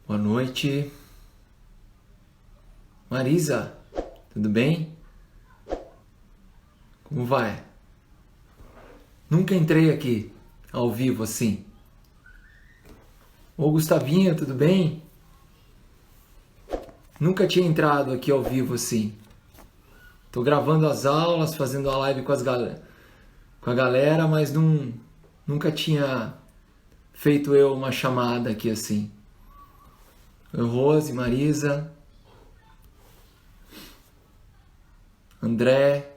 Boa noite. Marisa, tudo bem? Como vai? Nunca entrei aqui ao vivo assim. Ô Gustavinho, tudo bem? Nunca tinha entrado aqui ao vivo assim. Tô gravando as aulas, fazendo a live com a galera, mas nunca tinha feito eu uma chamada aqui assim. Oi, Rose, Marisa, André.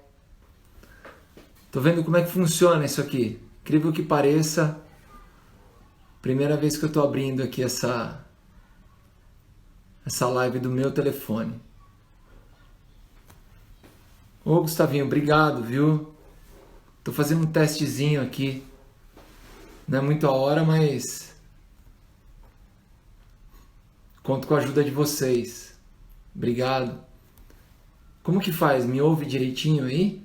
Tô vendo como é que funciona isso aqui. Incrível que pareça, primeira vez que eu tô abrindo aqui essa live do meu telefone. Ô Gustavinho, obrigado, viu? Tô fazendo um testezinho aqui. Não é muito a hora, mas conto com a ajuda de vocês. Obrigado. Como que faz? Me ouve direitinho aí?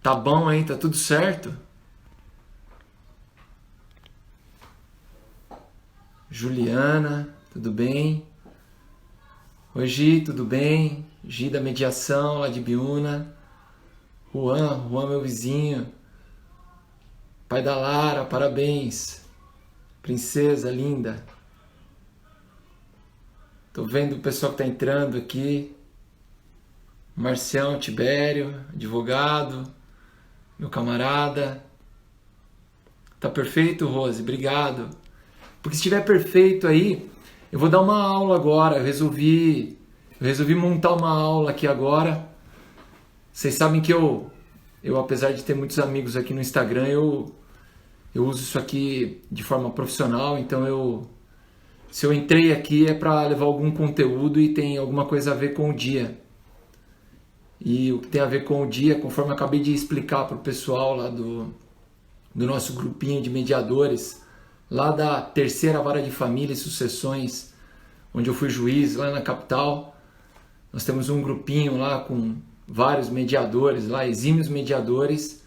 Tá bom aí? Tá tudo certo? Juliana, tudo bem? Oi, Gi, tudo bem? Gi da mediação, lá de Biúna. Juan, meu vizinho. Pai da Lara, parabéns. Princesa linda. Tô vendo o pessoal que tá entrando aqui. Marcião Tibério, advogado, meu camarada. Tá perfeito, Rose? Obrigado. Porque se estiver perfeito aí, eu vou dar uma aula agora. Eu resolvi montar uma aula aqui agora. Vocês sabem que eu apesar de ter muitos amigos aqui no Instagram, eu uso isso aqui de forma profissional. Então se eu entrei aqui é para levar algum conteúdo e tem alguma coisa a ver com o dia. E o que tem a ver com o dia, conforme eu acabei de explicar para o pessoal lá do nosso grupinho de mediadores, lá da Terceira Vara de Família e Sucessões, onde eu fui juiz lá na capital. Nós temos um grupinho lá com vários mediadores lá, exímios mediadores.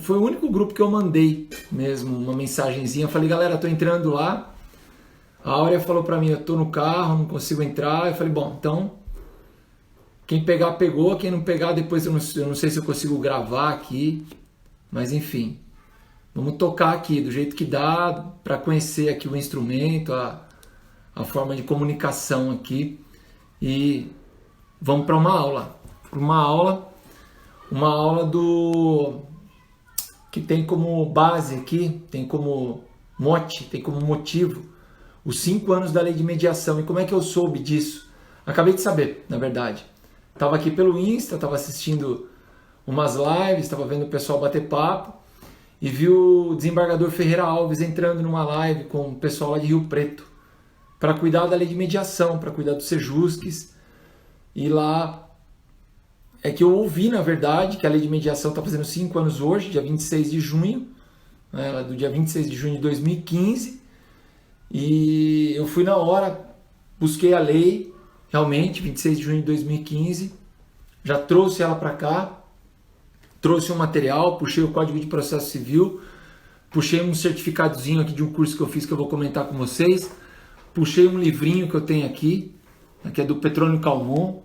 Foi o único grupo que eu mandei mesmo uma mensagenzinha. Eu falei, galera, tô entrando lá. A Áurea falou pra mim, eu tô no carro, não consigo entrar. Eu falei, bom, então quem pegar, pegou. Quem não pegar, depois eu não sei se eu consigo gravar aqui. Mas enfim, vamos tocar aqui do jeito que dá, para conhecer aqui o instrumento, a forma de comunicação aqui. E vamos para uma aula. Uma aula que tem como base aqui, tem como mote, tem como motivo os 5 anos da lei de mediação. E como é que eu soube disso? Acabei de saber, na verdade. Estava aqui pelo Insta, estava assistindo umas lives, estava vendo o pessoal bater papo e vi o desembargador Ferreira Alves entrando numa live com o pessoal lá de Rio Preto para cuidar da lei de mediação, para cuidar dos sejusques. E lá é que eu ouvi, na verdade, que a lei de mediação está fazendo 5 anos hoje, dia 26 de junho, né, do dia 26 de junho de 2015. E eu fui na hora, busquei a lei, realmente, 26 de junho de 2015, já trouxe ela para cá, trouxe um material, puxei o Código de Processo Civil, puxei um certificadozinho aqui de um curso que eu fiz que eu vou comentar com vocês, puxei um livrinho que eu tenho aqui é do Petrônio Calmon,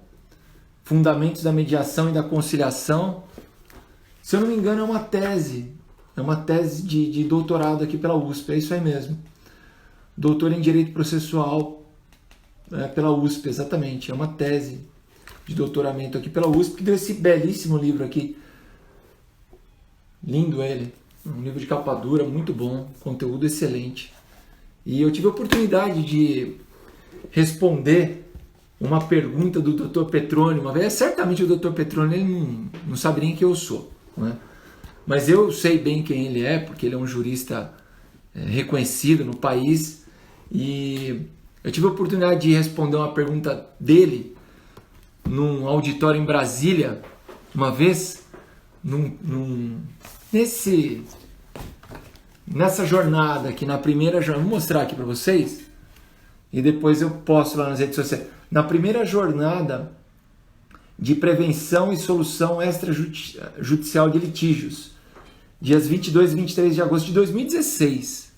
Fundamentos da Mediação e da Conciliação. Se eu não me engano, é uma tese de doutorado aqui pela USP, é isso aí mesmo. Doutor em Direito Processual pela USP, exatamente. É uma tese de doutoramento aqui pela USP, que deu esse belíssimo livro aqui. Lindo ele. Um livro de capa dura, muito bom, conteúdo excelente. E eu tive a oportunidade de responder uma pergunta do Dr. Petroni uma vez. Certamente o Dr. Petroni ele não sabe nem quem eu sou, né? Mas eu sei bem quem ele é, porque ele é um jurista reconhecido no país. E eu tive a oportunidade de responder uma pergunta dele num auditório em Brasília, uma vez, nessa jornada aqui, na primeira jornada. Vou mostrar aqui para vocês e depois eu posto lá nas redes sociais. Na primeira jornada de prevenção e solução extrajudicial de litígios, dias 22 e 23 de agosto de 2016.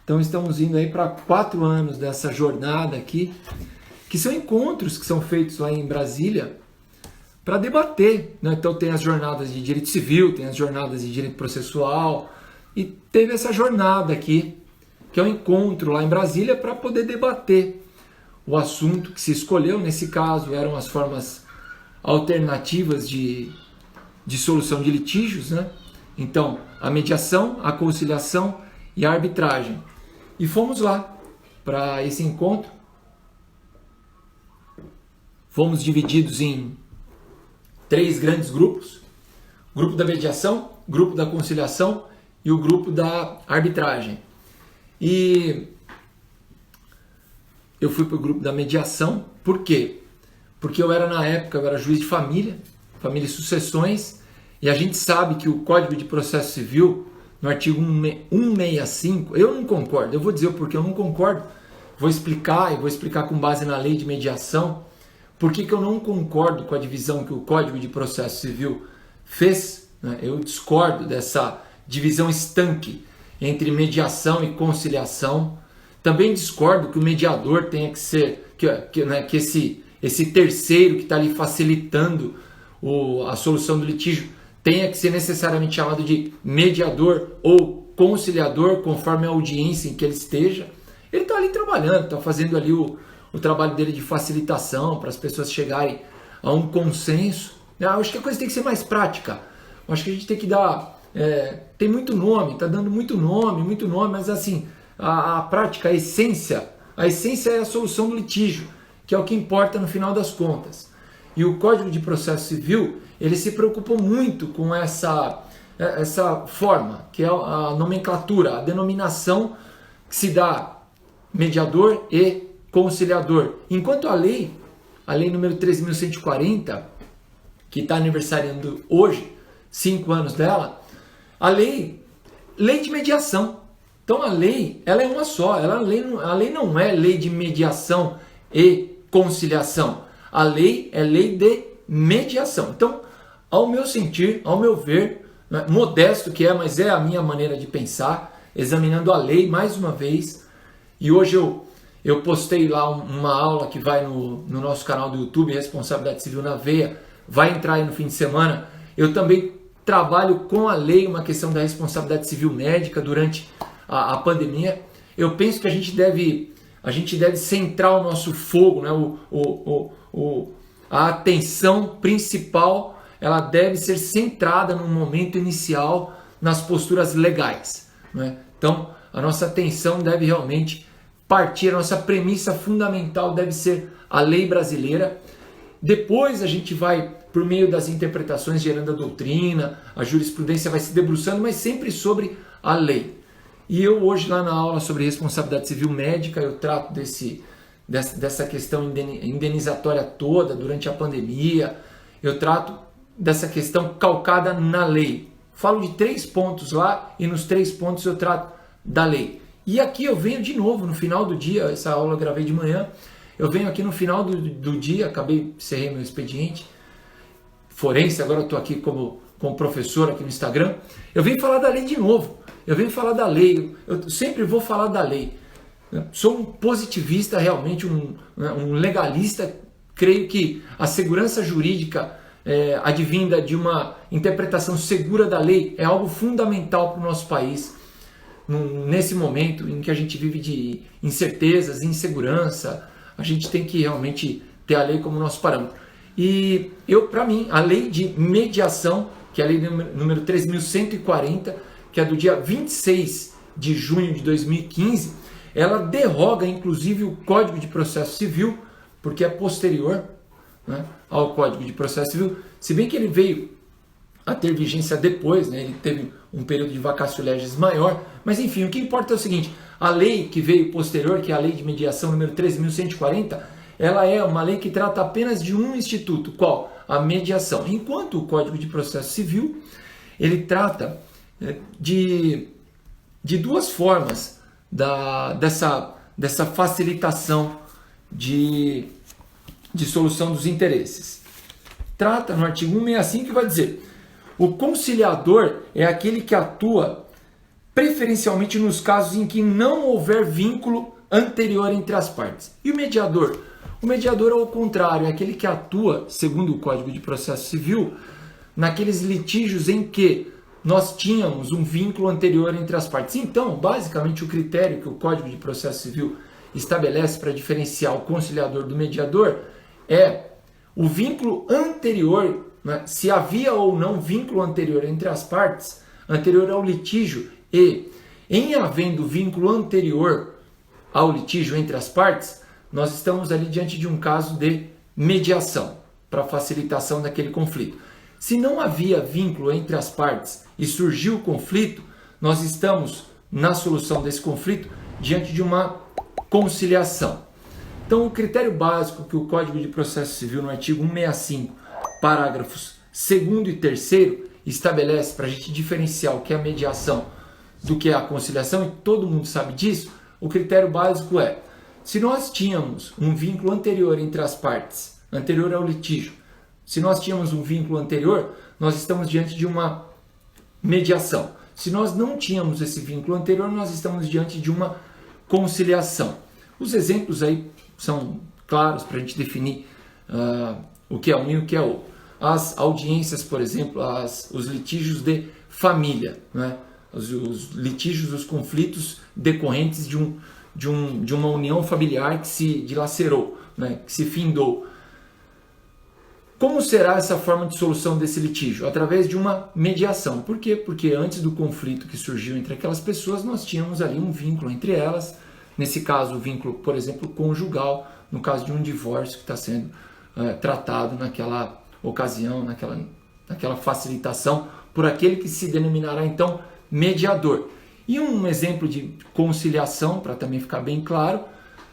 Então estamos indo aí para 4 anos dessa jornada aqui, que são encontros que são feitos lá em Brasília para debater, né? Então tem as jornadas de direito civil, tem as jornadas de direito processual, e teve essa jornada aqui, que é um encontro lá em Brasília para poder debater o assunto que se escolheu. Nesse caso eram as formas alternativas de solução de litígios, né? Então, a mediação, a conciliação e a arbitragem. E fomos lá para esse encontro. Fomos divididos em 3 grandes grupos: o grupo da mediação, o grupo da conciliação e o grupo da arbitragem. E eu fui para o grupo da mediação. Por quê? Porque eu era juiz de família e sucessões, e a gente sabe que o Código de Processo Civil, no artigo 165, eu não concordo, eu vou dizer o porquê eu não concordo, vou explicar com base na lei de mediação, por que eu não concordo com a divisão que o Código de Processo Civil fez, né? Eu discordo dessa divisão estanque entre mediação e conciliação. Também discordo que o mediador tenha que ser, que esse terceiro que está ali facilitando a solução do litígio tenha que ser necessariamente chamado de mediador ou conciliador, conforme a audiência em que ele esteja. Ele está ali trabalhando, está fazendo ali o trabalho dele de facilitação para as pessoas chegarem a um consenso. Eu acho que a coisa tem que ser mais prática. Eu acho que a gente tem que dar... tem muito nome, está dando muito nome, mas assim, a prática, a essência é a solução do litígio, que é o que importa no final das contas. E o Código de Processo Civil, ele se preocupou muito com essa forma, que é a nomenclatura, a denominação que se dá mediador e conciliador. Enquanto a lei número 13.140, que está aniversariando hoje, 5 anos dela, a lei de mediação. Então a lei, ela é uma só, a lei não é lei de mediação e conciliação. A lei é lei de mediação. Então, ao meu sentir, ao meu ver, né, modesto que é, mas é a minha maneira de pensar, examinando a lei mais uma vez, e hoje eu postei lá uma aula que vai no nosso canal do YouTube, Responsabilidade Civil na Veia, vai entrar aí no fim de semana. Eu também trabalho com a lei, uma questão da responsabilidade civil médica durante a pandemia. Eu penso que a gente deve centrar o nosso fogo, né? A atenção principal, ela deve ser centrada no momento inicial nas posturas legais, né? Então, a nossa atenção deve realmente partir, a nossa premissa fundamental deve ser a lei brasileira. Depois a gente vai, por meio das interpretações, gerando a doutrina, a jurisprudência vai se debruçando, mas sempre sobre a lei. E eu hoje, lá na aula sobre responsabilidade civil médica, eu trato dessa questão indenizatória toda durante a pandemia, eu trato dessa questão calcada na lei. Falo de 3 pontos lá, e nos 3 pontos eu trato da lei. E aqui eu venho de novo, no final do dia, essa aula eu gravei de manhã, eu venho aqui no final do dia, encerrei meu expediente forense, agora eu estou aqui como professor aqui no Instagram, eu venho falar da lei de novo, eu venho falar da lei, eu sempre vou falar da lei. Sou um positivista realmente, um legalista, creio que a segurança jurídica advinda de uma interpretação segura da lei é algo fundamental para o nosso país, nesse momento em que a gente vive de incertezas, insegurança. A gente tem que realmente ter a lei como nosso parâmetro. E para mim, a lei de mediação, que é a lei número 13.140, que é do dia 26 de junho de 2015, ela derroga inclusive o Código de Processo Civil, porque é posterior, né, ao Código de Processo Civil, se bem que ele veio a ter vigência depois, né, ele teve um período de vacatio legis maior, mas enfim, o que importa é o seguinte: a lei que veio posterior, que é a lei de mediação número 13.140, ela é uma lei que trata apenas de um instituto, qual? A mediação. Enquanto o Código de Processo Civil, ele trata de 2 formas dessa facilitação de solução dos interesses. Trata no artigo 165 que vai dizer: O conciliador é aquele que atua preferencialmente nos casos em que não houver vínculo anterior entre as partes. E o mediador? O mediador, ao contrário, é aquele que atua, segundo o Código de Processo Civil, naqueles litígios em que nós tínhamos um vínculo anterior entre as partes. Então, basicamente, o critério que o Código de Processo Civil estabelece para diferenciar o conciliador do mediador é o vínculo anterior, né? Se havia ou não vínculo anterior entre as partes, anterior ao litígio, e em havendo vínculo anterior ao litígio entre as partes, nós estamos ali diante de um caso de mediação, para facilitação daquele conflito. Se não havia vínculo entre as partes e surgiu o conflito, nós estamos, na solução desse conflito, diante de uma conciliação. Então, o critério básico que o Código de Processo Civil, no artigo 165, parágrafos 2º e 3º, estabelece para a gente diferenciar o que é a mediação do que é a conciliação, e todo mundo sabe disso, o critério básico é: se nós tínhamos um vínculo anterior entre as partes, anterior ao litígio, se nós tínhamos um vínculo anterior, nós estamos diante de uma mediação. Se nós não tínhamos esse vínculo anterior, nós estamos diante de uma conciliação. Os exemplos aí são claros para a gente definir o que é um e o que é outro. As audiências, por exemplo, os litígios de família, né? Os litígios, os conflitos decorrentes de uma união familiar que se dilacerou, né? Que se findou. Como será essa forma de solução desse litígio? Através de uma mediação. Por quê? Porque antes do conflito que surgiu entre aquelas pessoas, nós tínhamos ali um vínculo entre elas. Nesse caso, o vínculo, por exemplo, conjugal, no caso de um divórcio que está sendo tratado naquela ocasião, naquela facilitação, por aquele que se denominará, então, mediador. E um exemplo de conciliação, para também ficar bem claro,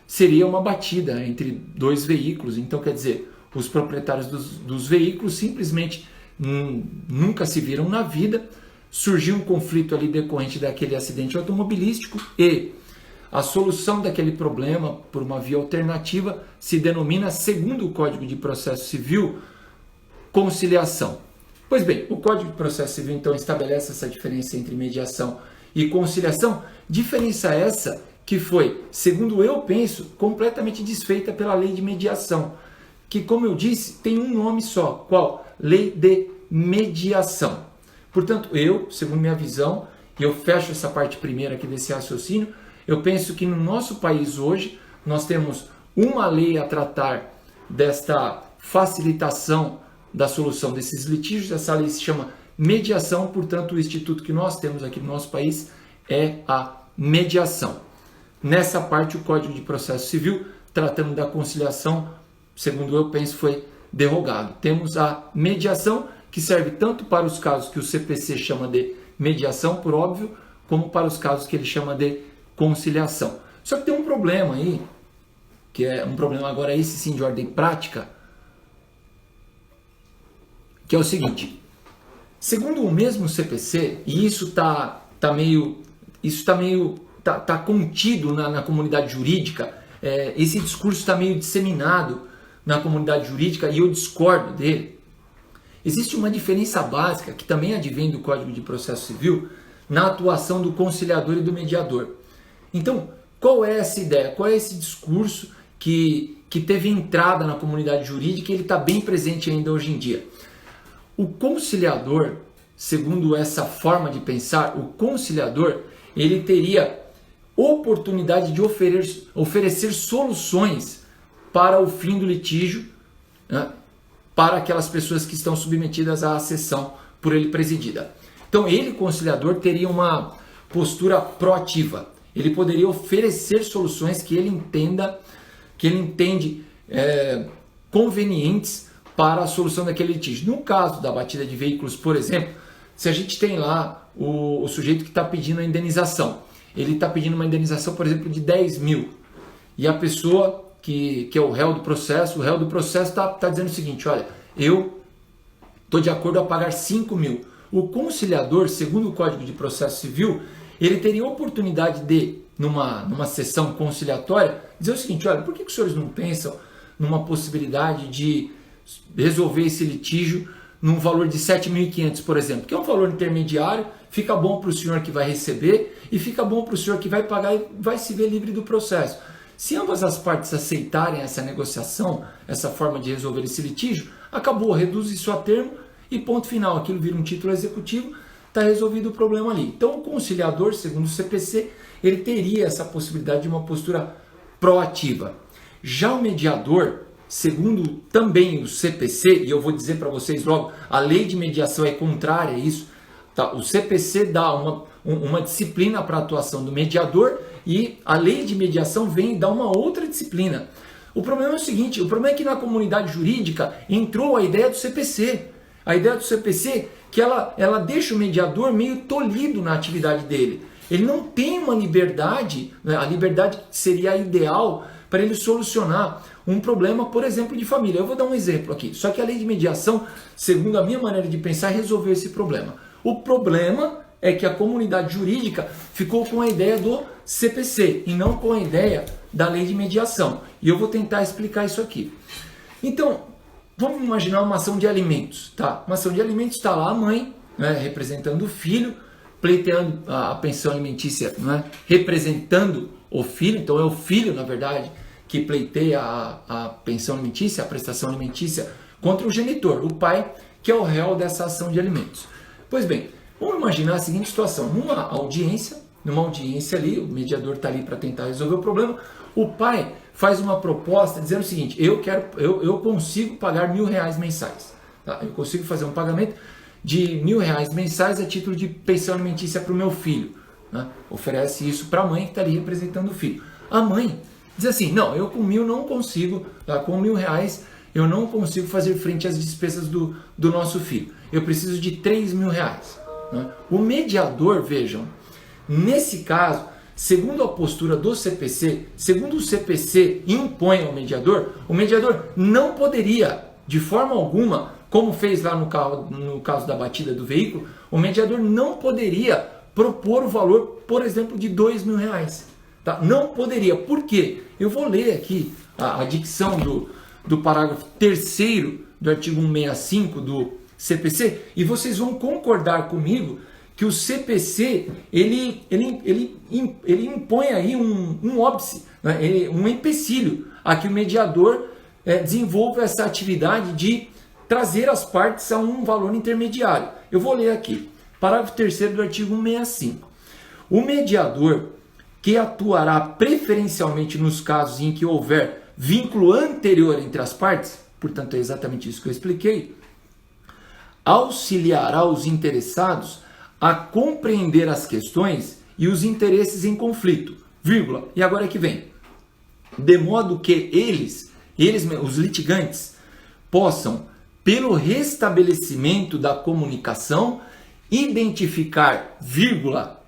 seria uma batida entre dois veículos. Então, quer dizer, os proprietários dos veículos simplesmente nunca se viram na vida, surgiu um conflito ali decorrente daquele acidente automobilístico e a solução daquele problema por uma via alternativa se denomina, segundo o Código de Processo Civil, conciliação. Pois bem, o Código de Processo Civil então estabelece essa diferença entre mediação e conciliação, diferença essa que foi, segundo eu penso, completamente desfeita pela lei de mediação, que, como eu disse, tem um nome só. Qual? Lei de mediação. Portanto, eu, segundo minha visão, e eu fecho essa parte primeira aqui desse raciocínio, eu penso que no nosso país hoje nós temos uma lei a tratar desta facilitação da solução desses litígios. Essa lei se chama mediação, portanto, o instituto que nós temos aqui no nosso país é a mediação. Nessa parte, o Código de Processo Civil, tratando da conciliação, segundo eu penso, foi derrogado. Temos a mediação, que serve tanto para os casos que o CPC chama de mediação, por óbvio, como para os casos que ele chama de conciliação. Só que tem um problema aí, que é um problema agora esse sim de ordem prática, que é o seguinte: segundo o mesmo CPC, e isso tá contido na comunidade jurídica, esse discurso está meio disseminado na comunidade jurídica e eu discordo dele. Existe uma diferença básica que também advém do Código de Processo Civil na atuação do conciliador e do mediador. Então, qual é essa ideia? Qual é esse discurso que teve entrada na comunidade jurídica e ele está bem presente ainda hoje em dia? O conciliador, segundo essa forma de pensar, o conciliador, ele teria oportunidade de oferecer soluções para o fim do litígio, né, para aquelas pessoas que estão submetidas à sessão por ele presidida. Então, ele, conciliador, teria uma postura proativa. Ele poderia oferecer soluções que ele entende convenientes para a solução daquele litígio. No caso da batida de veículos, por exemplo, se a gente tem lá o sujeito que está pedindo a indenização, ele está pedindo uma indenização, por exemplo, de 10 mil, e a pessoa que é o réu do processo está dizendo o seguinte: olha, eu estou de acordo a pagar 5 mil. O conciliador, segundo o Código de Processo Civil, ele teria a oportunidade de, numa sessão conciliatória, dizer o seguinte: olha, por que os senhores não pensam numa possibilidade de resolver esse litígio num valor de 7.500, por exemplo, que é um valor intermediário, fica bom para o senhor que vai receber e fica bom para o senhor que vai pagar e vai se ver livre do processo. Se ambas as partes aceitarem essa negociação, essa forma de resolver esse litígio, acabou, reduz isso a termo e ponto final, aquilo vira um título executivo, está resolvido o problema ali. Então o conciliador, segundo o CPC, ele teria essa possibilidade de uma postura proativa. Já o mediador, segundo também o CPC, e eu vou dizer para vocês logo, a lei de mediação é contrária a isso, tá? O CPC dá uma disciplina para a atuação do mediador e a lei de mediação vem dar uma outra disciplina. O problema é o seguinte, o problema é que na comunidade jurídica entrou a ideia do CPC. A ideia do CPC que ela deixa o mediador meio tolhido na atividade dele. Ele não tem uma liberdade, né, a liberdade que seria a ideal para ele solucionar um problema, por exemplo, de família. Eu vou dar um exemplo aqui. Só que a lei de mediação, segundo a minha maneira de pensar, resolveu esse problema. O problema é que a comunidade jurídica ficou com a ideia do CPC e não com a ideia da lei de mediação. E eu vou tentar explicar isso aqui. Então, vamos imaginar uma ação de alimentos, tá? Uma ação de alimentos, está lá a mãe, né, representando o filho, pleiteando a pensão alimentícia, né, representando o filho. Então é o filho, na verdade, que pleiteia a pensão alimentícia, a prestação alimentícia contra o genitor, o pai, que é o réu dessa ação de alimentos. Pois bem, vamos imaginar a seguinte situação. Numa audiência ali, o mediador está ali para tentar resolver o problema, o pai faz uma proposta dizendo o seguinte: eu consigo pagar R$1.000 mensais. Tá? Eu consigo fazer um pagamento de R$1.000 mensais a título de pensão alimentícia para o meu filho. Né? Oferece isso para a mãe que está ali representando o filho. A mãe diz assim: não, eu com 1.000 não consigo, tá? Com R$1.000 eu não consigo fazer frente às despesas do nosso filho. Eu preciso de R$3.000. Né? O mediador, vejam, nesse caso, segundo a postura do CPC, segundo o CPC impõe ao mediador, o mediador não poderia, de forma alguma, como fez lá no caso da batida do veículo, o mediador não poderia propor o valor, por exemplo, de R$2.000. Tá? Não poderia. Por quê? Eu vou ler aqui a dicção do parágrafo 3º do artigo 165 do CPC e vocês vão concordar comigo que o CPC ele impõe aí um óbice, né? Um empecilho a que o mediador desenvolva essa atividade de trazer as partes a um valor intermediário. Eu vou ler aqui, parágrafo 3º do artigo 165. O mediador, que atuará preferencialmente nos casos em que houver vínculo anterior entre as partes, portanto é exatamente isso que eu expliquei, auxiliará os interessados a compreender as questões e os interesses em conflito, vírgula, e agora é que vem, de modo que eles, os litigantes, possam, pelo restabelecimento da comunicação, identificar, vírgula,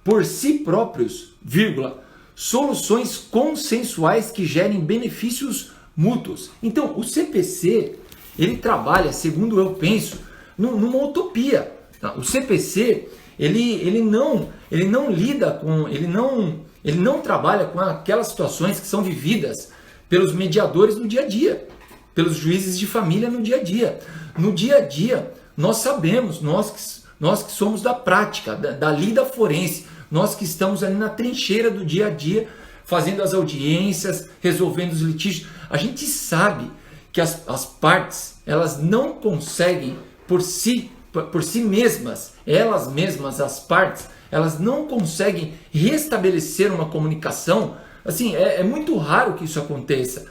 por si próprios, vírgula, soluções consensuais que gerem benefícios mútuos. Então, o CPC, ele trabalha, segundo eu penso, numa utopia. O CPC, ele não trabalha com aquelas situações que são vividas pelos mediadores no dia a dia, pelos juízes de família no dia a dia. No dia a dia, nós sabemos, nós que somos da prática, da lida forense, nós que estamos ali na trincheira do dia a dia, fazendo as audiências, resolvendo os litígios, a gente sabe que as partes, elas não conseguem por si mesmas, elas mesmas, as partes, elas não conseguem restabelecer uma comunicação. Assim, é muito raro que isso aconteça,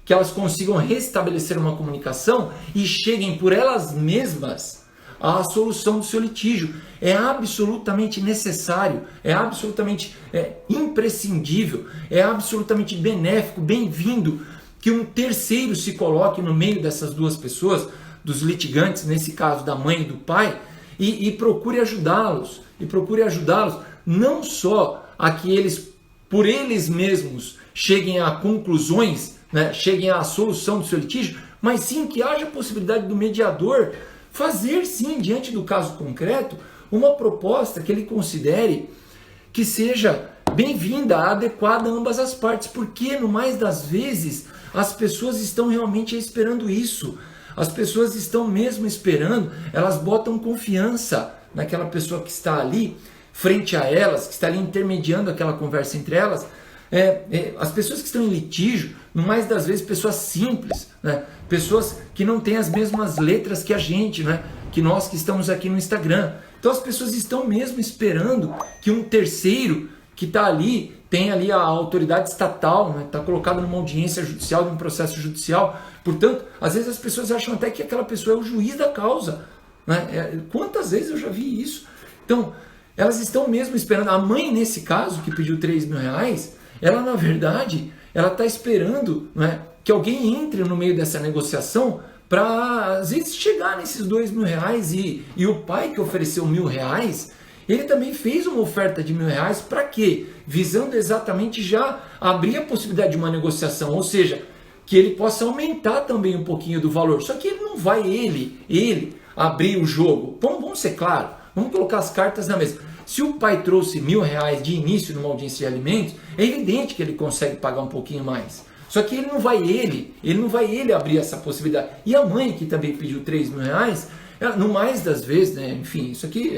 que elas consigam restabelecer uma comunicação e cheguem por elas mesmas à solução do seu litígio. É absolutamente necessário, é absolutamente imprescindível, é absolutamente benéfico, bem-vindo que um terceiro se coloque no meio dessas duas pessoas, dos litigantes, nesse caso da mãe e do pai, e procure ajudá-los, não só a que eles, por eles mesmos, cheguem a conclusões, né, cheguem à solução do seu litígio, mas sim que haja a possibilidade do mediador fazer, sim, diante do caso concreto, uma proposta que ele considere que seja bem-vinda, adequada a ambas as partes, porque no mais das vezes as pessoas estão realmente esperando isso. As pessoas estão mesmo esperando, elas botam confiança naquela pessoa que está ali, frente a elas, que está ali intermediando aquela conversa entre elas. As pessoas que estão em litígio, no mais das vezes, pessoas simples, né? Pessoas que não têm as mesmas letras que a gente, né? Que nós que estamos aqui no Instagram. Então as pessoas estão mesmo esperando que um terceiro que está ali, tem ali a autoridade estatal, né? Está colocado numa audiência judicial, num processo judicial. Portanto, às vezes as pessoas acham até que aquela pessoa é o juiz da causa, né? Quantas vezes eu já vi isso? Então, elas estão mesmo esperando. A mãe, nesse caso, que pediu 3 mil reais, ela, na verdade, ela está esperando, né, que alguém entre no meio dessa negociação para, às vezes, chegar nesses 2 mil reais. E o pai que ofereceu 1.000 reais, ele também fez uma oferta de 1.000 reais para quê? Visando exatamente já abrir a possibilidade de uma negociação, ou seja, que ele possa aumentar também um pouquinho do valor. Só que ele não vai, ele abrir o jogo. Vamos ser claros, vamos colocar as cartas na mesa. Se o pai trouxe 1.000 reais de início numa audiência de alimentos, é evidente que ele consegue pagar um pouquinho mais. Só que ele não vai abrir essa possibilidade. E a mãe, que também pediu 3 mil reais, ela, no mais das vezes, né, enfim, isso aqui,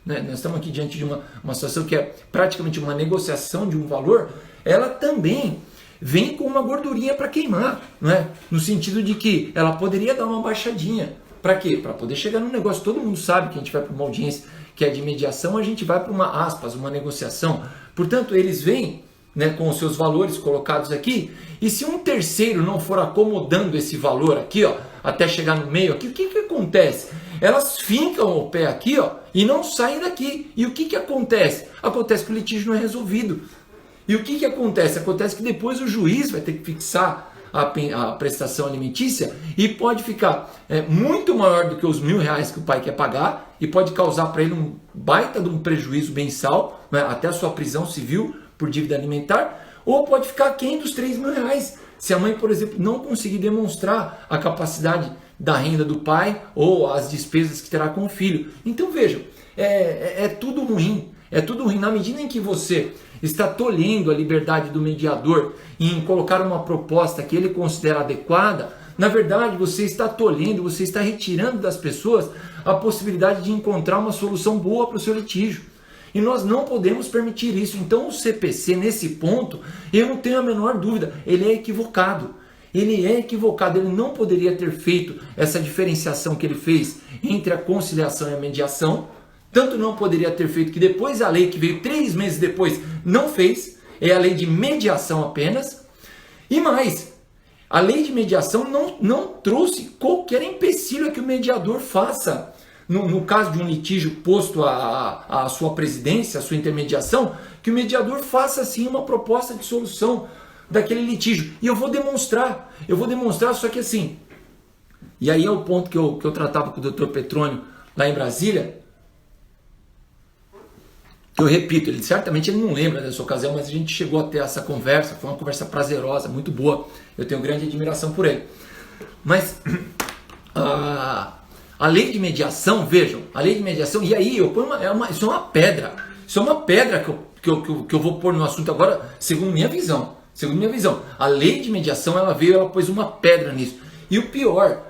né, nós estamos aqui diante de uma situação que é praticamente uma negociação de um valor, ela também vem com uma gordurinha para queimar, né? No sentido de que ela poderia dar uma baixadinha. Para quê? Para poder chegar no negócio. Todo mundo sabe que a gente vai para uma audiência que é de mediação, a gente vai para uma negociação. Portanto, eles vêm, né, com os seus valores colocados aqui, e se um terceiro não for acomodando esse valor aqui, ó, até chegar no meio aqui, o que acontece? Elas fincam o pé aqui, ó, e não saem daqui. E o que acontece? Acontece que o litígio não é resolvido. E o que acontece? Acontece que depois o juiz vai ter que fixar a prestação alimentícia e pode ficar muito maior do que os 1.000 reais que o pai quer pagar e pode causar para ele um baita de um prejuízo mensal, né, até a sua prisão civil por dívida alimentar, ou pode ficar aquém dos 3 mil reais. Se a mãe, por exemplo, não conseguir demonstrar a capacidade da renda do pai ou as despesas que terá com o filho. Então vejam, é tudo ruim. É tudo ruim. Na medida em que você está tolhendo a liberdade do mediador em colocar uma proposta que ele considera adequada, na verdade você está tolhendo, você está retirando das pessoas a possibilidade de encontrar uma solução boa para o seu litígio. E nós não podemos permitir isso. Então o CPC, nesse ponto, eu não tenho a menor dúvida, ele é equivocado. Ele é equivocado, ele não poderia ter feito essa diferenciação que ele fez entre a conciliação e a mediação. Tanto não poderia ter feito que depois a lei que veio 3 meses depois não fez, é a lei de mediação apenas. E mais, a lei de mediação não trouxe qualquer empecilho a que o mediador faça. No caso de um litígio posto à sua presidência, à sua intermediação, que o mediador faça sim uma proposta de solução daquele litígio. E eu vou demonstrar, só que assim, e aí é o ponto que eu tratava com o Dr. Petrônio lá em Brasília, que eu repito, certamente ele não lembra dessa ocasião, mas a gente chegou a ter essa conversa, foi uma conversa prazerosa, muito boa, eu tenho grande admiração por ele. Mas a lei de mediação, vejam, a lei de mediação, e aí eu ponho isso é uma pedra que eu vou pôr no assunto agora, segundo minha visão. A lei de mediação, ela pôs uma pedra nisso. E o pior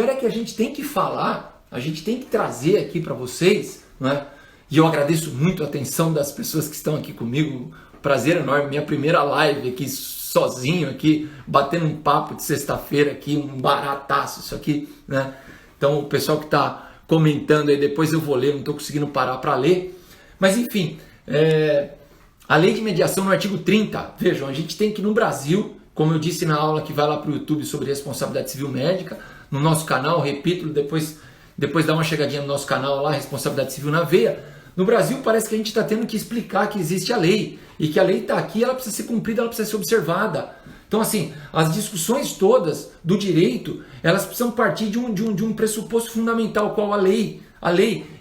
é que a gente tem que falar, a gente tem que trazer aqui para vocês, não é? E eu agradeço muito a atenção das pessoas que estão aqui comigo, prazer enorme, minha primeira live aqui sozinho, aqui, batendo um papo de sexta-feira aqui, um barataço isso aqui, né? Então o pessoal que está comentando aí, depois eu vou ler, não estou conseguindo parar para ler, mas enfim, a lei de mediação no artigo 30, vejam, a gente tem que no Brasil, como eu disse na aula que vai lá para o YouTube sobre responsabilidade civil médica, no nosso canal, repito, depois dá uma chegadinha no nosso canal lá, responsabilidade civil na veia. No Brasil parece que a gente está tendo que explicar que existe a lei, e que a lei está aqui, ela precisa ser cumprida, ela precisa ser observada. Então assim, as discussões todas do direito, elas precisam partir de um pressuposto fundamental, qual a lei.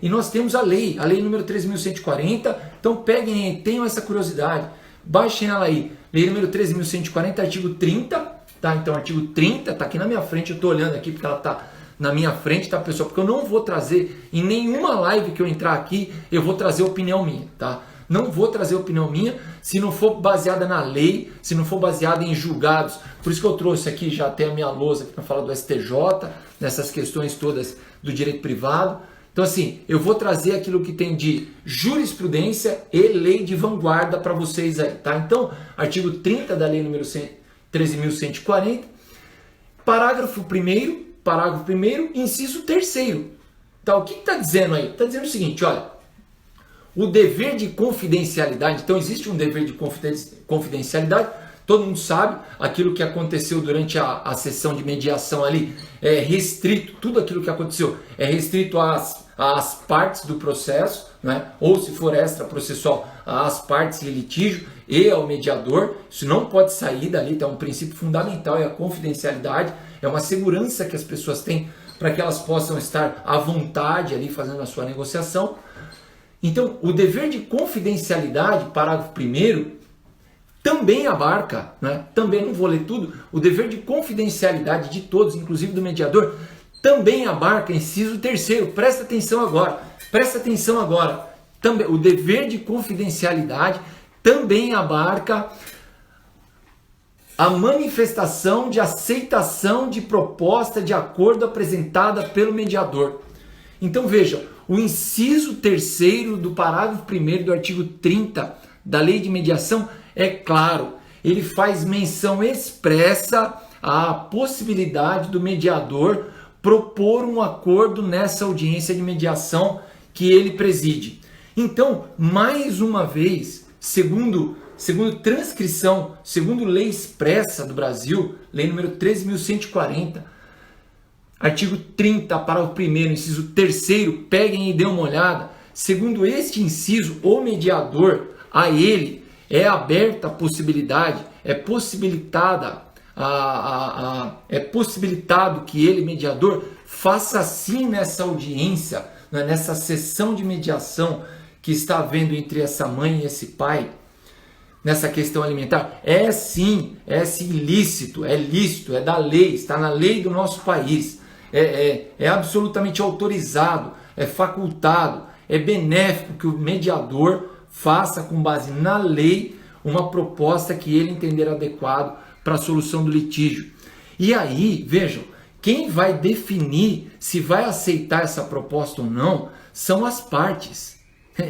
E nós temos a lei número 13.140, então peguem aí, tenham essa curiosidade, baixem ela aí, lei número 13.140, artigo 30, tá? Então artigo 30, está aqui na minha frente, eu estou olhando aqui porque ela está na minha frente, tá, pessoal? Porque eu não vou trazer, em nenhuma live que eu entrar aqui, eu vou trazer opinião minha, tá? Não vou trazer opinião minha se não for baseada na lei, se não for baseada em julgados. Por isso que eu trouxe aqui, já até a minha lousa para falar do STJ, nessas questões todas do direito privado. Então assim, eu vou trazer aquilo que tem de jurisprudência e lei de vanguarda para vocês aí, tá? Então, artigo 30 da lei número 13.140, parágrafo 1º, inciso 3º. Então, o que está dizendo aí? Está dizendo o seguinte, olha, o dever de confidencialidade, então existe um dever de confidencialidade, todo mundo sabe, aquilo que aconteceu durante a sessão de mediação ali é restrito, tudo aquilo que aconteceu é restrito às partes do processo, né? Ou se for extraprocessual, às partes em litígio e ao mediador. Isso não pode sair dali, tá? Um princípio fundamental é a confidencialidade, é uma segurança que as pessoas têm para que elas possam estar à vontade ali fazendo a sua negociação. Então, o dever de confidencialidade, parágrafo 1º, também abarca, né? Também não vou ler tudo, o dever de confidencialidade de todos, inclusive do mediador, também abarca inciso 3º. Presta atenção agora. Também, o dever de confidencialidade também abarca a manifestação de aceitação de proposta de acordo apresentada pelo mediador. Então vejam, o inciso 3º do parágrafo 1º do artigo 30 da lei de mediação é claro, ele faz menção expressa à possibilidade do mediador propor um acordo nessa audiência de mediação que ele preside. Então, mais uma vez, segundo transcrição, segundo lei expressa do Brasil, lei número 13.140, artigo 30, parágrafo 1º, inciso 3º, peguem e dêem uma olhada. Segundo este inciso, o mediador, a ele é aberta a possibilidade, é possibilitado que ele, mediador, faça assim nessa audiência, né, nessa sessão de mediação que está havendo entre essa mãe e esse pai, nessa questão alimentar. É sim ilícito, é lícito, é da lei, está na lei do nosso país. É absolutamente autorizado, é facultado, é benéfico que o mediador faça, com base na lei, uma proposta que ele entender adequado para a solução do litígio. E aí, vejam, quem vai definir se vai aceitar essa proposta ou não são as partes.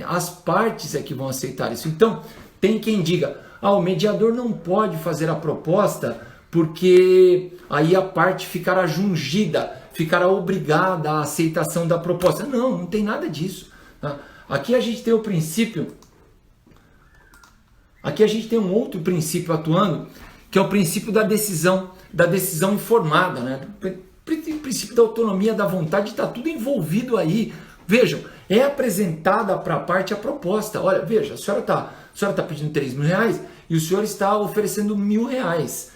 As partes é que vão aceitar isso. Então, tem quem diga, o mediador não pode fazer a proposta porque aí a parte ficará jungida, ficará obrigada à aceitação da proposta. Não tem nada disso. Tá? Aqui a gente tem o princípio, aqui a gente tem um outro princípio atuando, que é o princípio da decisão informada, né? O princípio da autonomia da vontade, está tudo envolvido aí. Vejam, é apresentada para a parte a proposta. Olha, veja, a senhora está pedindo 3 mil reais e o senhor está oferecendo 1.000 reais.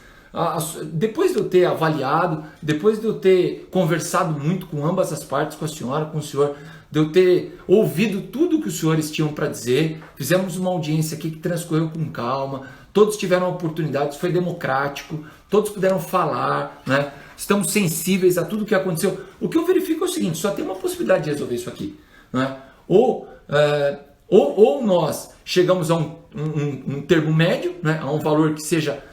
Depois de eu ter avaliado, depois de eu ter conversado muito com ambas as partes, com a senhora, com o senhor, de eu ter ouvido tudo que os senhores tinham para dizer, fizemos uma audiência aqui que transcorreu com calma, todos tiveram oportunidades, foi democrático, todos puderam falar, né? Estamos sensíveis a tudo que aconteceu. O que eu verifico é o seguinte, só tem uma possibilidade de resolver isso aqui, né? Ou nós chegamos a um termo médio, né? A um valor que seja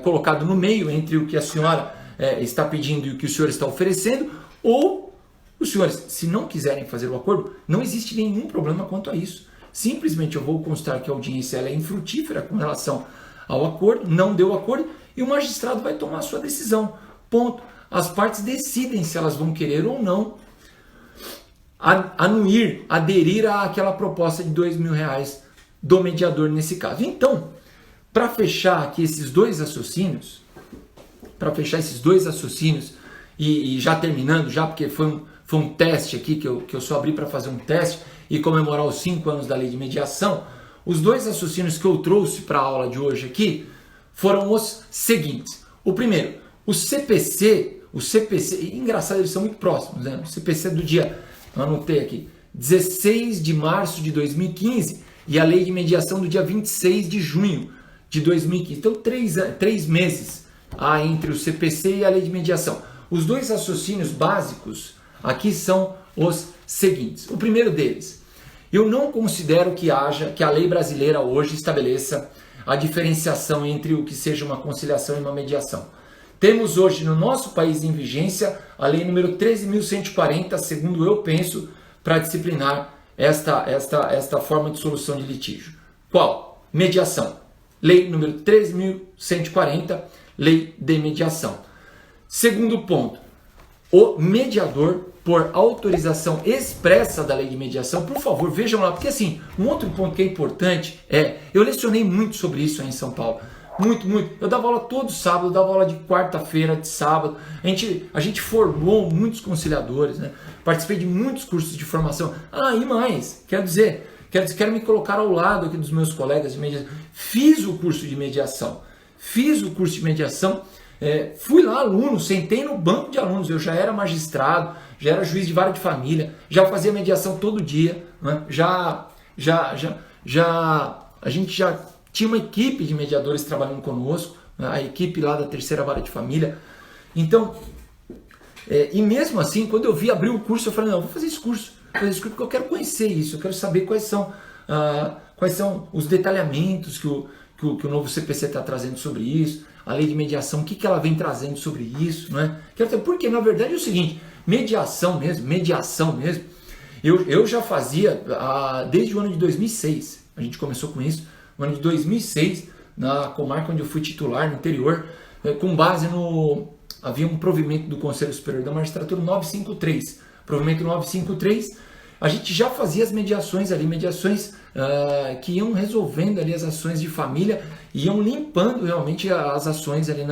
colocado no meio entre o que a senhora está pedindo e o que o senhor está oferecendo, ou os senhores, se não quiserem fazer o acordo, não existe nenhum problema quanto a isso. Simplesmente eu vou constar que a audiência ela é infrutífera com relação ao acordo, não deu acordo, e o magistrado vai tomar a sua decisão. Ponto. As partes decidem se elas vão querer ou não aderir àquela proposta de 2 mil reais do mediador nesse caso. Então, para fechar aqui esses dois raciocínios, e já terminando, porque foi um teste aqui que eu só abri para fazer um teste e comemorar os 5 anos da lei de mediação, os dois raciocínios que eu trouxe para a aula de hoje aqui foram os seguintes. O primeiro, o CPC, engraçado, eles são muito próximos, né? O CPC do dia, eu anotei aqui, 16 de março de 2015 e a lei de mediação do dia 26 de junho de 2015. Então, 3 meses entre o CPC e a lei de mediação. Os dois raciocínios básicos aqui são os seguintes. O primeiro deles, Eu não considero que a lei brasileira hoje estabeleça a diferenciação entre o que seja uma conciliação e uma mediação. Temos hoje no nosso país em vigência a lei número 13.140, segundo eu penso, para disciplinar esta forma de solução de litígio. Qual? Mediação. Lei número 13.140, lei de mediação. Segundo ponto, o mediador, por autorização expressa da lei de mediação, por favor, vejam lá, porque assim, um outro ponto que é importante eu lecionei muito sobre isso aí em São Paulo, muito. Eu dava aula todo sábado, eu dava aula de quarta-feira, de sábado, a gente formou muitos conciliadores, né? Participei de muitos cursos de formação, e mais, quero me colocar ao lado aqui dos meus colegas de mediação, fiz o curso de mediação, fui lá aluno, sentei no banco de alunos, eu já era magistrado, já era juiz de vara de família, já fazia mediação todo dia, né? A gente já tinha uma equipe de mediadores trabalhando conosco, né? A equipe lá da terceira vara de família. Então, e mesmo assim, quando eu vi abrir o curso, eu falei, não, eu vou fazer esse curso porque eu quero conhecer isso, eu quero saber quais são os detalhamentos que o novo CPC está trazendo sobre isso, a lei de mediação, o que ela vem trazendo sobre isso, né? Porque, na verdade, é o seguinte, mediação mesmo, eu já fazia desde o ano de 2006, a gente começou com isso, no ano de 2006, na comarca onde eu fui titular, no interior, com base havia um provimento do Conselho Superior da Magistratura 953, provimento 953, a gente já fazia as mediações ali, que iam resolvendo ali as ações de família, iam limpando realmente as ações ali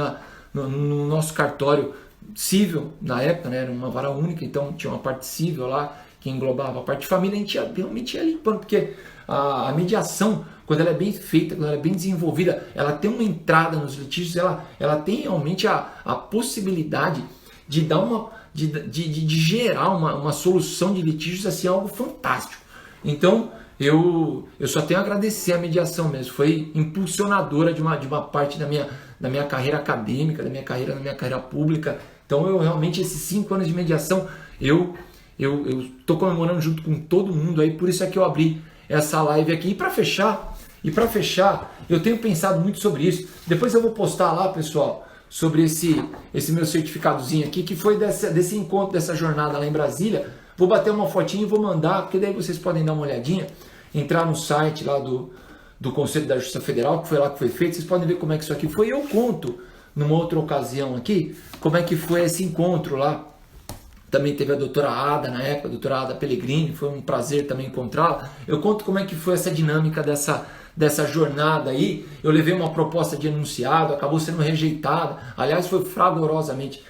no nosso cartório civil, na época, né, era uma vara única, então tinha uma parte civil lá, que englobava a parte de família, a gente realmente ia limpando, porque a mediação, quando ela é bem feita, quando ela é bem desenvolvida, ela tem uma entrada nos litígios, ela tem realmente a possibilidade de dar de gerar uma solução de litígios, assim, algo fantástico. Então, eu só tenho a agradecer a mediação mesmo, foi impulsionadora de uma parte da minha carreira acadêmica, da minha carreira pública. Então, eu realmente, esses 5 anos de mediação, eu estou comemorando junto com todo mundo aí, por isso é que eu abri essa live aqui. E para fechar, eu tenho pensado muito sobre isso. Depois eu vou postar lá, pessoal, sobre esse meu certificadozinho aqui, que foi desse encontro, dessa jornada lá em Brasília. Vou bater uma fotinha e vou mandar, porque daí vocês podem dar uma olhadinha, entrar no site lá do Conselho da Justiça Federal, que foi lá que foi feito, vocês podem ver como é que isso aqui foi. Eu conto, numa outra ocasião aqui, como é que foi esse encontro lá. Também teve a doutora Ada na época, a doutora Ada Pellegrini, foi um prazer também encontrá-la. Eu conto como é que foi essa dinâmica dessa jornada aí. Eu levei uma proposta de enunciado, acabou sendo rejeitada, aliás foi fragorosamente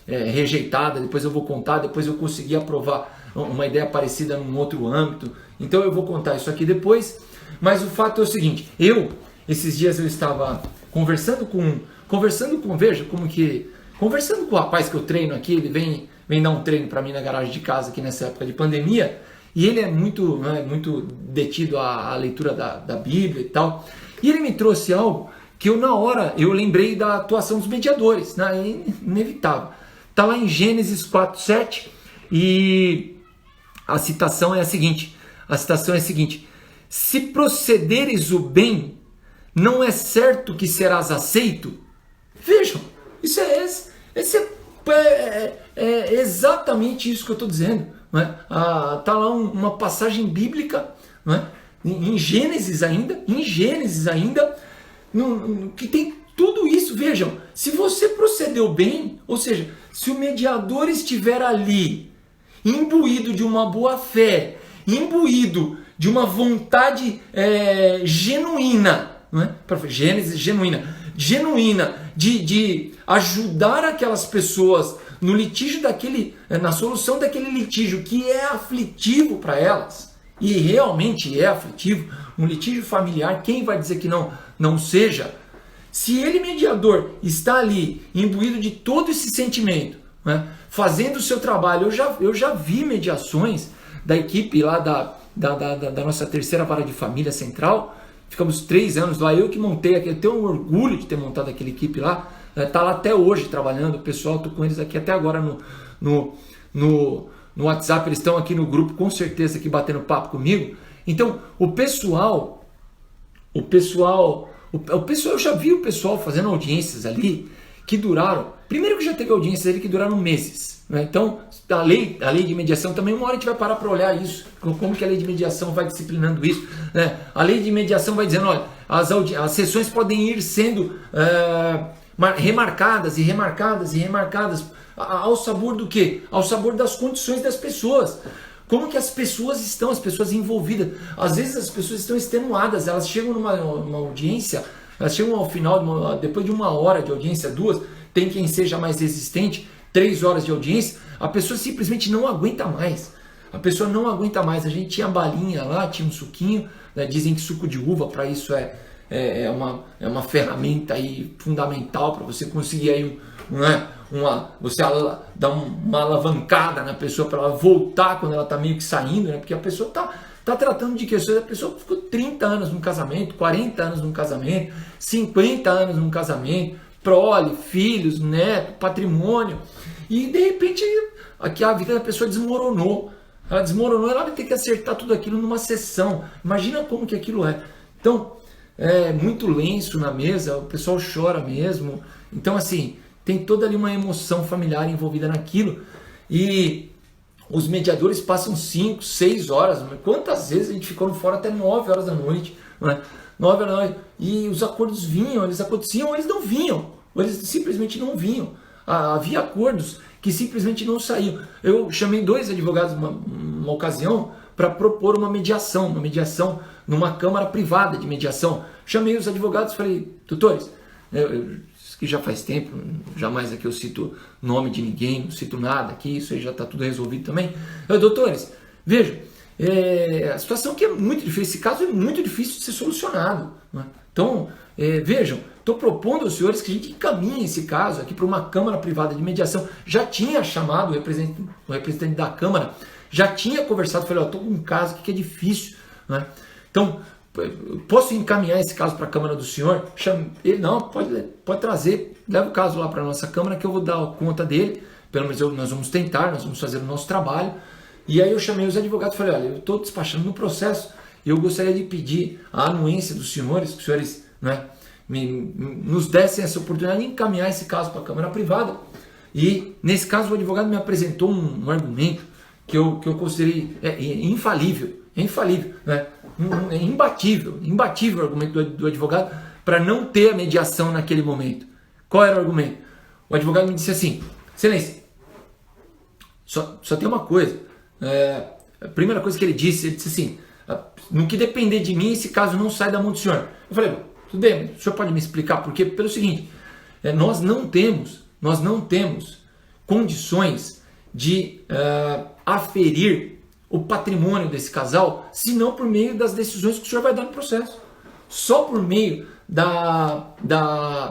rejeitada, depois eu vou contar, depois eu consegui aprovar uma ideia parecida num outro âmbito, então eu vou contar isso aqui depois, mas o fato é o seguinte, esses dias eu estava conversando com o rapaz que eu treino aqui, ele vem dar um treino para mim na garagem de casa aqui nessa época de pandemia, e ele é muito detido à leitura da Bíblia e tal, e ele me trouxe algo que na hora eu lembrei da atuação dos mediadores, né? É inevitável. Está lá em Gênesis 4:7 e a citação é a seguinte, se procederes o bem, não é certo que serás aceito? Vejam, é exatamente isso que eu estou dizendo. Né? Tá lá uma passagem bíblica, né? em Gênesis ainda, que tem tudo isso. Vejam, se você procedeu bem, ou seja, se o mediador estiver ali, imbuído de uma boa fé, imbuído de uma vontade genuína, né? Gênesis genuína de ajudar aquelas pessoas no litígio na solução daquele litígio que é aflitivo para elas, e realmente é aflitivo, um litígio familiar, quem vai dizer que não seja? Se ele, mediador, está ali imbuído de todo esse sentimento, né, fazendo o seu trabalho, eu já vi mediações da equipe lá da nossa terceira vara de família central, ficamos 3 anos lá, eu que montei aqui, eu tenho um orgulho de ter montado aquela equipe lá, está lá até hoje trabalhando, o pessoal, estou com eles aqui até agora no WhatsApp, eles estão aqui no grupo, com certeza, aqui batendo papo comigo. Então, o pessoal, eu já vi o pessoal fazendo audiências ali que duraram, primeiro que já teve audiências ali que duraram meses, né? Então, a lei de mediação também, uma hora a gente vai parar para olhar isso, como que a lei de mediação vai disciplinando isso, né? A lei de mediação vai dizendo, olha, as sessões podem ir sendo remarcadas e remarcadas e remarcadas, ao sabor do quê? Ao sabor das condições das pessoas. Como que as pessoas estão, as pessoas envolvidas. Às vezes as pessoas estão extenuadas, elas chegam numa audiência, elas chegam ao final, depois de 1 hora de audiência, 2, tem quem seja mais resistente, 3 horas de audiência, a pessoa simplesmente não aguenta mais. A pessoa não aguenta mais. A gente tinha balinha lá, tinha um suquinho, né? Dizem que suco de uva para isso é uma ferramenta aí fundamental para você conseguir aí você dá uma alavancada na pessoa para ela voltar quando ela está meio que saindo, né? Porque a pessoa está tratando de questões, a pessoa ficou 30 anos num casamento, 40 anos num casamento, 50 anos num casamento, prole, filhos, neto, patrimônio, e de repente aqui a vida da pessoa desmoronou. Ela desmoronou, ela vai ter que acertar tudo aquilo numa sessão. Imagina como que aquilo é. Então, muito lenço na mesa, o pessoal chora mesmo. Então, assim, tem toda ali uma emoção familiar envolvida naquilo. E os mediadores passam 5, 6 horas. Quantas vezes a gente ficou fora até 9 horas da noite? Não é? 9 horas da noite. E os acordos vinham, eles aconteciam, ou eles não vinham. Ou eles simplesmente não vinham. Havia acordos que simplesmente não saíam. Eu chamei 2 advogados uma ocasião para propor uma mediação numa câmara privada de mediação. Chamei os advogados e falei, doutores, isso que já faz tempo, jamais aqui eu cito nome de ninguém, não cito nada aqui, isso aí já está tudo resolvido também. Doutores, vejam, a situação aqui é muito difícil, esse caso é muito difícil de ser solucionado, né? Então, vejam, estou propondo aos senhores que a gente encaminhe esse caso aqui para uma câmara privada de mediação. Já tinha chamado o representante da câmara, já tinha conversado, falei, estou com um caso aqui que é difícil, né? Então, posso encaminhar esse caso para a câmara do senhor? Ele, não, pode trazer, leva o caso lá para a nossa câmara que eu vou dar conta dele, pelo menos nós vamos tentar, nós vamos fazer o nosso trabalho. E aí eu chamei os advogados e falei, olha, eu estou despachando no processo e eu gostaria de pedir a anuência dos senhores, que os senhores, né, nos dessem essa oportunidade de encaminhar esse caso para a câmara privada. E nesse caso o advogado me apresentou um argumento que eu considerei infalível, né? Imbatível o argumento do advogado para não ter a mediação naquele momento. Qual era o argumento? O advogado me disse assim, excelência, só tem uma coisa, a primeira coisa que ele disse assim, no que depender de mim, esse caso não sai da mão do senhor. Eu falei, tudo bem, o senhor pode me explicar por quê? Pelo seguinte, nós não temos condições de aferir o patrimônio desse casal, se não por meio das decisões que o senhor vai dar no processo. Só por meio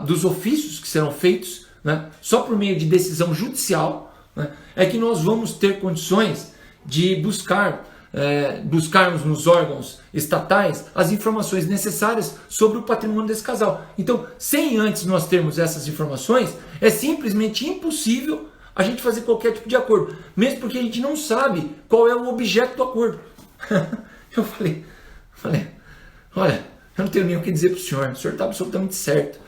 dos ofícios que serão feitos, né? Só por meio de decisão judicial, né? É que nós vamos ter condições de buscarmos nos órgãos estatais as informações necessárias sobre o patrimônio desse casal. Então, sem antes nós termos essas informações, é simplesmente impossível a gente fazer qualquer tipo de acordo, mesmo porque a gente não sabe qual é o objeto do acordo. Eu falei, olha, eu não tenho nem o que dizer para o senhor está absolutamente certo,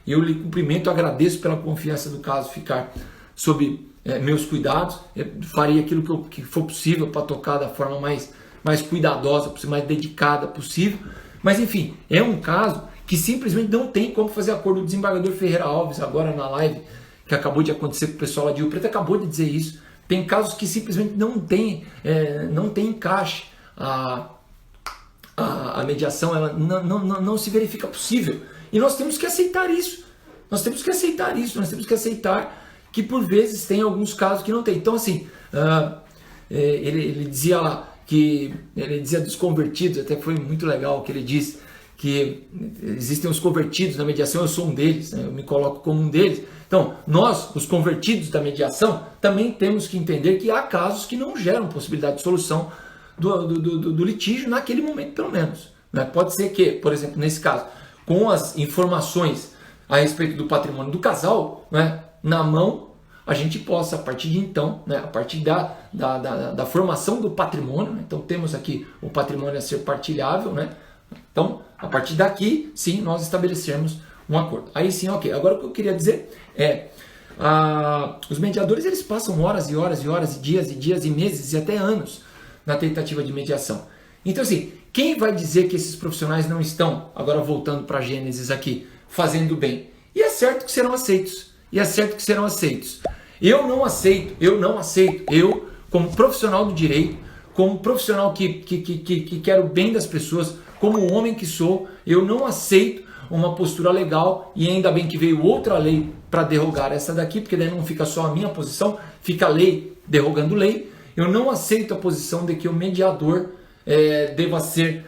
e eu lhe cumprimento, agradeço pela confiança do caso ficar sob meus cuidados, eu farei aquilo que for possível para tocar da forma mais cuidadosa, mais dedicada possível, mas enfim, é um caso que simplesmente não tem como fazer acordo. O desembargador Ferreira Alves, agora na live que acabou de acontecer com o pessoal lá de Rio Preto, acabou de dizer isso. Tem casos que simplesmente não tem encaixe. A mediação ela não se verifica possível. E nós temos que aceitar isso. Nós temos que aceitar que por vezes tem alguns casos que não tem. Então assim, ele dizia lá, ele dizia dos convertidos, até foi muito legal o que ele disse, que existem os convertidos na mediação, eu sou um deles, né? Eu me coloco como um deles. Então, nós, os convertidos da mediação, também temos que entender que há casos que não geram possibilidade de solução do litígio naquele momento, pelo menos, né? Pode ser que, por exemplo, nesse caso, com as informações a respeito do patrimônio do casal, né, na mão, a gente possa, a partir de então, né, a partir da formação do patrimônio, né, então temos aqui o patrimônio a ser partilhável, né, então a partir daqui, sim, nós estabelecermos um acordo. Aí sim, ok. Agora o que eu queria dizer é, os mediadores eles passam horas e horas e horas, e dias e meses e até anos na tentativa de mediação. Então assim, quem vai dizer que esses profissionais não estão, agora voltando para Gênesis aqui, fazendo bem? E é certo que serão aceitos. E é certo que serão aceitos. Eu não aceito. Eu, como profissional do direito, como profissional que quer o bem das pessoas, como homem que sou, eu não aceito uma postura legal, e ainda bem que veio outra lei para derrogar essa daqui, porque daí não fica só a minha posição, fica a lei derrogando lei. Eu não aceito a posição de que o mediador deva ser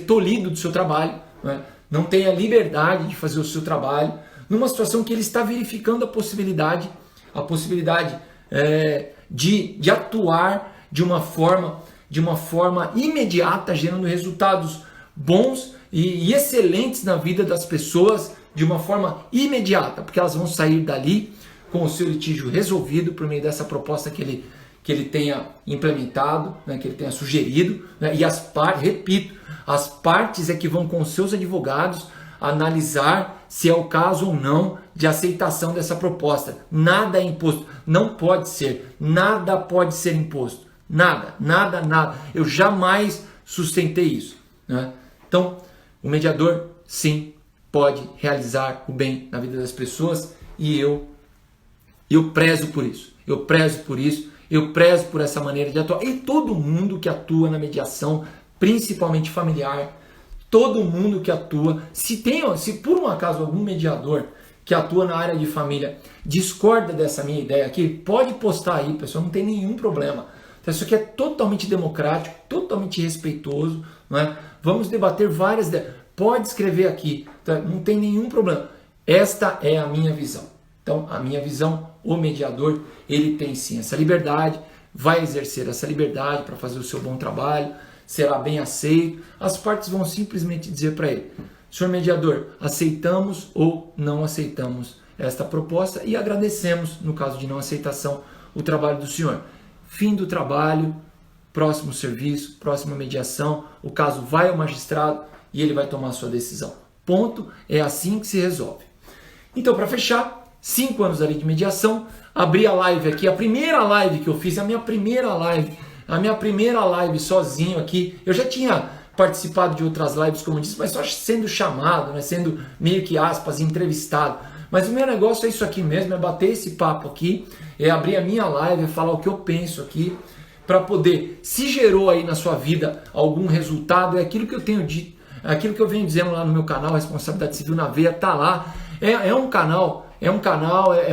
tolhido do seu trabalho, né? Não tenha liberdade de fazer o seu trabalho, numa situação que ele está verificando a possibilidade de atuar de uma forma imediata, gerando resultados bons e excelentes na vida das pessoas de uma forma imediata, porque elas vão sair dali com o seu litígio resolvido por meio dessa proposta que ele tenha implementado, né, que ele tenha sugerido, né, e as partes é que vão com os seus advogados analisar se é o caso ou não de aceitação dessa proposta. Nada é imposto, não pode ser, nada pode ser imposto, nada. Eu jamais sustentei isso, né? Então, o mediador, sim, pode realizar o bem na vida das pessoas, e eu prezo por isso. Eu prezo por essa maneira de atuar. E todo mundo que atua na mediação, principalmente familiar, todo mundo que atua, se por um acaso algum mediador que atua na área de família discorda dessa minha ideia aqui, pode postar aí, pessoal, não tem nenhum problema. Então, isso aqui é totalmente democrático, totalmente respeitoso, não é? Vamos debater várias ideias. Pode escrever aqui, tá? Não tem nenhum problema. Esta é a minha visão. Então, a minha visão, o mediador, ele tem sim essa liberdade, vai exercer essa liberdade para fazer o seu bom trabalho, será bem aceito. As partes vão simplesmente dizer para ele: senhor mediador, aceitamos ou não aceitamos esta proposta, e agradecemos, no caso de não aceitação, o trabalho do senhor. Fim do trabalho, próximo serviço, próxima mediação, o caso vai ao magistrado e ele vai tomar a sua decisão. Ponto, é assim que se resolve. Então, para fechar, 5 anos da lei de mediação, abri a live aqui, a primeira live que eu fiz, a minha primeira live sozinho aqui. Eu já tinha participado de outras lives, como eu disse, mas só sendo chamado, né, sendo meio que aspas, entrevistado. Mas o meu negócio é isso aqui mesmo, é bater esse papo aqui, é abrir a minha live, é falar o que eu penso aqui, para poder, se gerou aí na sua vida algum resultado, é aquilo que eu tenho dito, é aquilo que eu venho dizendo lá no meu canal, Responsabilidade Civil na Veia, tá lá. É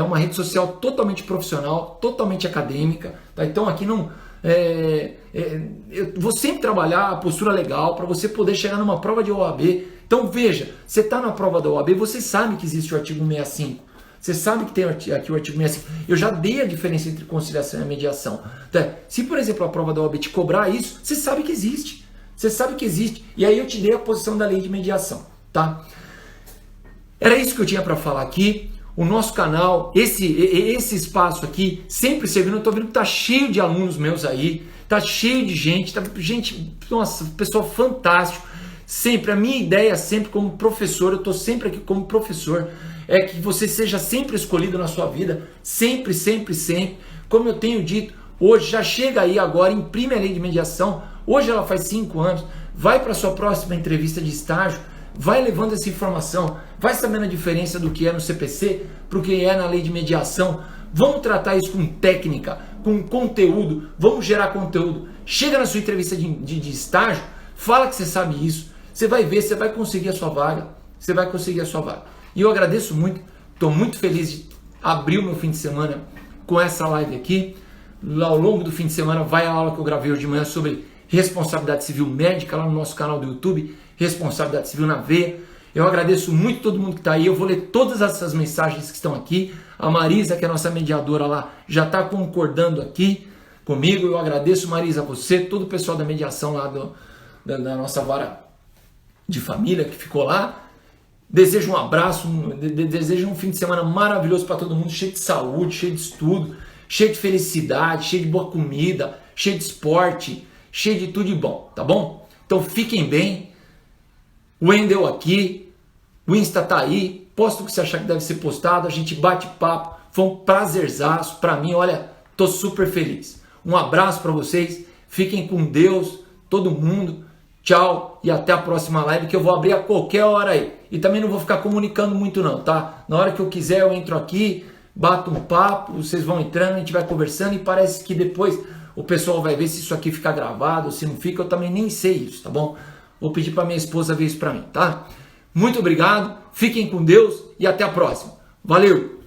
uma rede social totalmente profissional, totalmente acadêmica, tá? Então aqui não... eu vou sempre trabalhar a postura legal para você poder chegar numa prova de OAB. Então veja, você está na prova da OAB, você sabe que existe o artigo 65. Você sabe que tem aqui o artigo 65. Eu já dei a diferença entre conciliação e mediação. Tá? Se, por exemplo, a prova da OAB te cobrar isso, você sabe que existe. Você sabe que existe. E aí eu te dei a posição da lei de mediação. Tá? Era isso que eu tinha para falar aqui. O nosso canal, esse espaço aqui, sempre servindo. Eu estou vendo que está cheio de alunos meus aí. Está cheio de gente. Nossa, pessoal fantástico. Sempre, a minha ideia sempre como professor, eu estou sempre aqui como professor, é que você seja sempre escolhido na sua vida, sempre. Como eu tenho dito, hoje já chega aí agora, imprime a lei de mediação, hoje ela faz 5 anos, vai para a sua próxima entrevista de estágio, vai levando essa informação, vai sabendo a diferença do que é no CPC para o que é na lei de mediação. Vamos tratar isso com técnica, com conteúdo, vamos gerar conteúdo. Chega na sua entrevista de estágio, fala que você sabe isso, você vai ver, você vai conseguir a sua vaga, E eu agradeço muito, estou muito feliz de abrir o meu fim de semana com essa live aqui. Ao longo do fim de semana vai a aula que eu gravei hoje de manhã sobre responsabilidade civil médica, lá no nosso canal do YouTube, Responsabilidade Civil na Veia. Eu agradeço muito todo mundo que está aí, eu vou ler todas essas mensagens que estão aqui. A Marisa, que é a nossa mediadora lá, já está concordando aqui comigo. Eu agradeço, Marisa, a você, todo o pessoal da mediação lá da nossa vara de família que ficou lá. Desejo um abraço, desejo um fim de semana maravilhoso para todo mundo, cheio de saúde, cheio de estudo, cheio de felicidade, cheio de boa comida, cheio de esporte, cheio de tudo de bom, tá bom? Então fiquem bem. O Wendel aqui, o Insta tá aí, posta o que você achar que deve ser postado, a gente bate papo, foi um prazerzaço para mim, olha, tô super feliz. Um abraço para vocês, fiquem com Deus, todo mundo, tchau e até a próxima live que eu vou abrir a qualquer hora aí. E também não vou ficar comunicando muito não, tá? Na hora que eu quiser eu entro aqui, bato um papo, vocês vão entrando, a gente vai conversando e parece que depois o pessoal vai ver se isso aqui fica gravado, se não fica, eu também nem sei isso, tá bom? Vou pedir para minha esposa ver isso para mim, tá? Muito obrigado, fiquem com Deus e até a próxima. Valeu!